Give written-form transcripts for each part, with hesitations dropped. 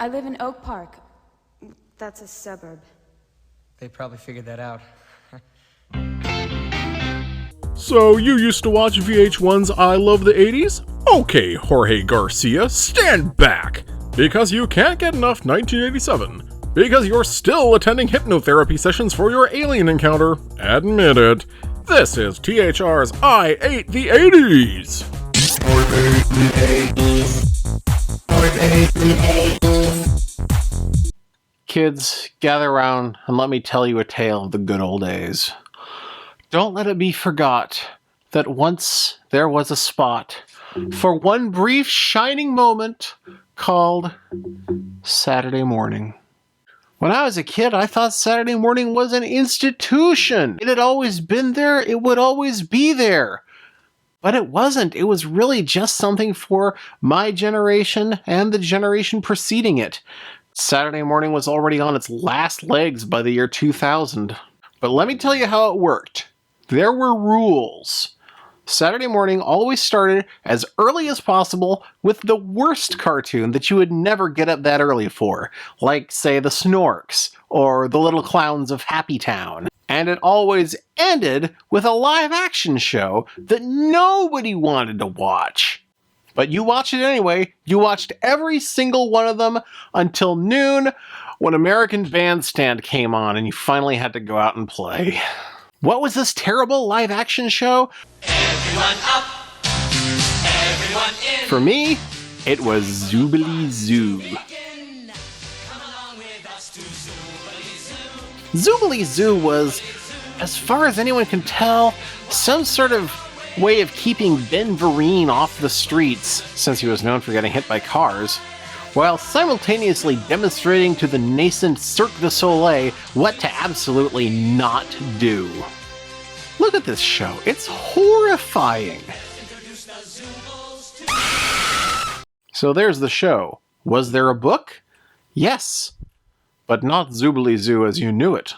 I live in Oak Park. That's a suburb. They probably figured that out. So, you used to watch VH1's I Love the 80s? Okay, Jorge Garcia, stand back! Because you can't get enough 1987. Because you're still attending hypnotherapy sessions for your alien encounter. Admit it. This is THR's I Ate the 80s! Kids, gather round and let me tell you a tale of the good old days. Don't let it be forgot that once there was a spot for one brief shining moment called Saturday morning. When I was a kid, I thought Saturday morning was an institution. It had always been there, it would always be there. But it wasn't. It was really just something for my generation and the generation preceding it. Saturday morning was already on its last legs by the year 2000. But let me tell you how it worked. There were rules. Saturday morning always started as early as possible with the worst cartoon that you would never get up that early for, like, say, the Snorks or the Little Clowns of Happy Town. And it always ended with a live-action show that nobody wanted to watch. But you watched it anyway. You watched every single one of them until noon, when American Bandstand came on and you finally had to go out and play. What was this terrible live-action show? Everyone up, everyone in. For me, it was Zoobilee Zoo. Come along with us to Zoobilee Zoo. Zoobilee Zoo was, as far as anyone can tell, some sort of way of keeping Ben Vereen off the streets, since he was known for getting hit by cars, while simultaneously demonstrating to the nascent Cirque du Soleil what to absolutely not do. Look at this show. It's horrifying. So there's the show. Was there a book? Yes. But not Zoobilee Zoo as you knew it.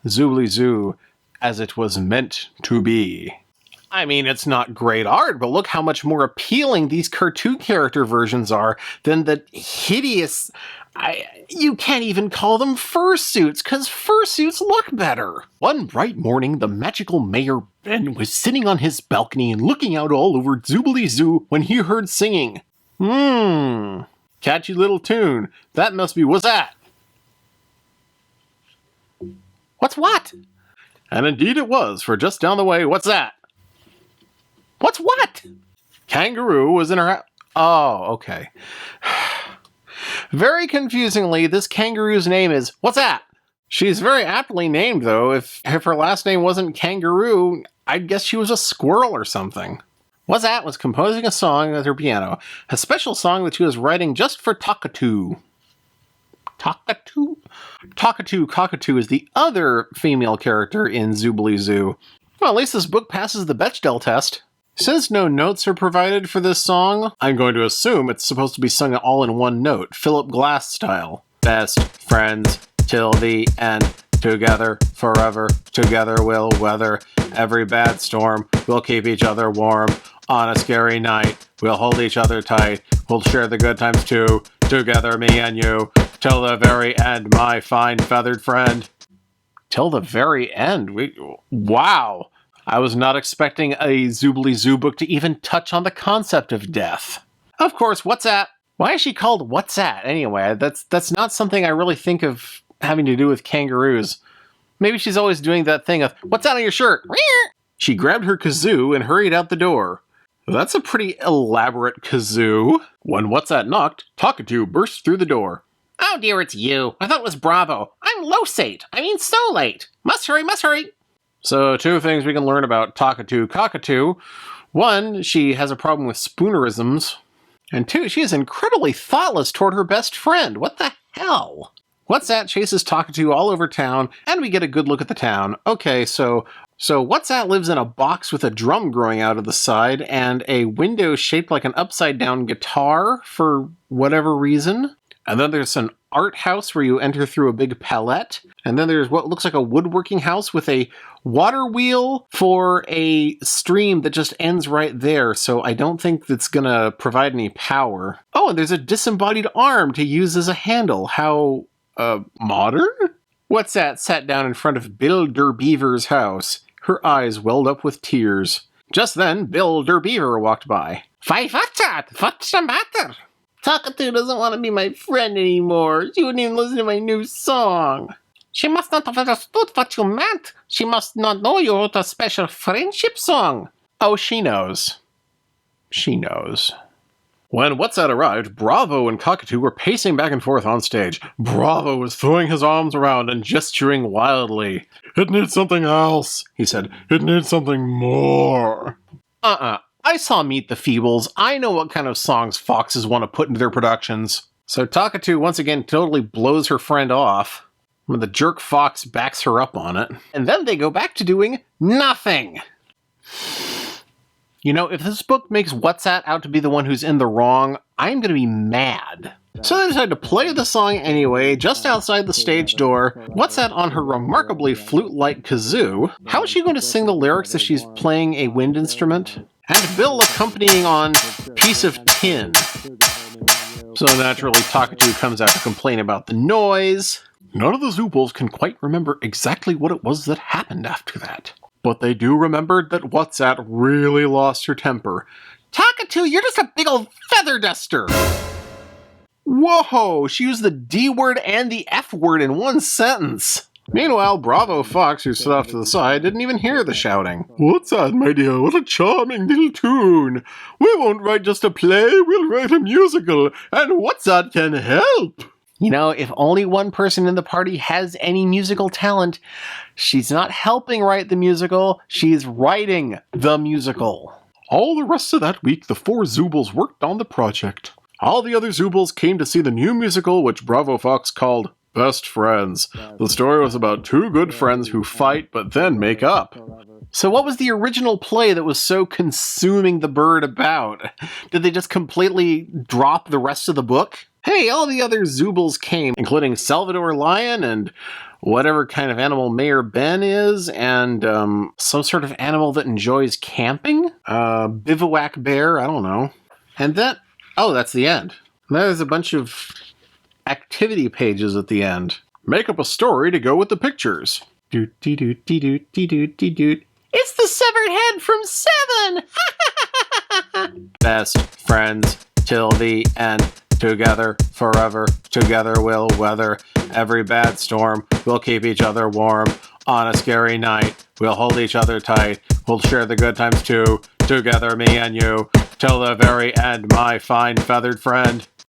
Zoobilee Zoo as it was meant to be. I mean, it's not great art, but look how much more appealing these cartoon character versions are than the hideous... you can't even call them fursuits, because fursuits look better. One bright morning, the magical Mayor Ben was sitting on his balcony and looking out all over Zoobilee Zoo when he heard singing. Catchy little tune. That must be what's that? What's what? And indeed it was, for just down the way, what's that? What's what? Kangaroo was in her... Oh, okay. Very confusingly, this kangaroo's name is... What's that? She's very aptly named, though. If her last name wasn't Kangaroo, I'd guess she was a squirrel or something. What's that was composing a song with her piano. A special song that she was writing just for Talkatoo. Talkatoo? Talkatoo Cockatoo is the other female character in Zoobilee Zoo. Well, at least this book passes the Bechdel test. Since no notes are provided for this song, I'm going to assume it's supposed to be sung all in one note, Philip Glass style. Best friends till the end, together forever, together we'll weather every bad storm, we'll keep each other warm. On a scary night, we'll hold each other tight, we'll share the good times too, together me and you, till the very end, my fine feathered friend. Till the very end? Wow! I was not expecting a Zoobilee Zoo book to even touch on the concept of death. Of course, what's that? Why is she called What's That anyway? That's not something I really think of having to do with kangaroos. Maybe she's always doing that thing of, what's that on your shirt? She grabbed her kazoo and hurried out the door. That's a pretty elaborate kazoo. When What's That knocked, Talkatoo burst through the door. Oh dear, it's you. I thought it was Bravo. I'm so late. Must hurry. So, two things we can learn about Talkatoo Cockatoo. One, she has a problem with spoonerisms. And two, she is incredibly thoughtless toward her best friend. What the hell? What's That chases Talkatoo all over town, and we get a good look at the town. Okay, so What's That lives in a box with a drum growing out of the side, and a window shaped like an upside-down guitar, for whatever reason. And then there's an art house where you enter through a big palette. And then there's what looks like a woodworking house with a water wheel for a stream that just ends right there. So I don't think that's going to provide any power. Oh, and there's a disembodied arm to use as a handle. How, modern? What's that sat down in front of Bill Derbeaver's house. Her eyes welled up with tears. Just then, Bill Derbeaver walked by. Why, what's that? What's the matter? Talkatoo doesn't want to be my friend anymore. She wouldn't even listen to my new song. She must not have understood what you meant. She must not know you wrote a special friendship song. Oh, she knows. She knows. When What's That arrived, Bravo and Cockatoo were pacing back and forth on stage. Bravo was throwing his arms around and gesturing wildly. It needs something else, he said. It needs something more. I saw Meet the Feebles. I know what kind of songs foxes want to put into their productions. So Cockatoo once again totally blows her friend off. When the jerk fox backs her up on it. And then they go back to doing nothing. You know, if this book makes What's That out to be the one who's in the wrong, I'm going to be mad. So they decided to play the song anyway, just outside the stage door. What's That on her remarkably flute-like kazoo? How is she going to sing the lyrics if she's playing a wind instrument? And Bill accompanying on Piece of Tin. So naturally, Cockatoo comes out to complain about the noise. None of the Zoobles can quite remember exactly what it was that happened after that. But they do remember that What's That really lost her temper. Cockatoo, you're just a big old feather duster! Whoa, she used the D word and the F word in one sentence. Meanwhile, Bravo Fox, who stood off to the side, didn't even hear the shouting. What's that, my dear? What a charming little tune. We won't write just a play, we'll write a musical, and What's That can help. You know, if only one person in the party has any musical talent, she's not helping write the musical, she's writing the musical. All the rest of that week, the 4 Zoobles worked on the project. All the other Zoobles came to see the new musical, which Bravo Fox called Best Friends. The story was about 2 good friends who fight but then make up. So what was the original play that was so consuming the bird about? Did they just completely drop the rest of the book? Hey, all the other Zoobles came, including Salvador Lion and whatever kind of animal Mayor Ben is, and some sort of animal that enjoys camping? Bivouac bear, I don't know. And then, oh, that's the end. There's a bunch of activity pages at the end. Make up a story to go with the pictures. Doot dee doot dee doot dee doot dee doot. It's the severed head from 7! Best friends till the end. Together, forever, together we'll weather every bad storm. We'll keep each other warm on a scary night. We'll hold each other tight. We'll share the good times too. Together, me and you, till the very end, my fine feathered friend.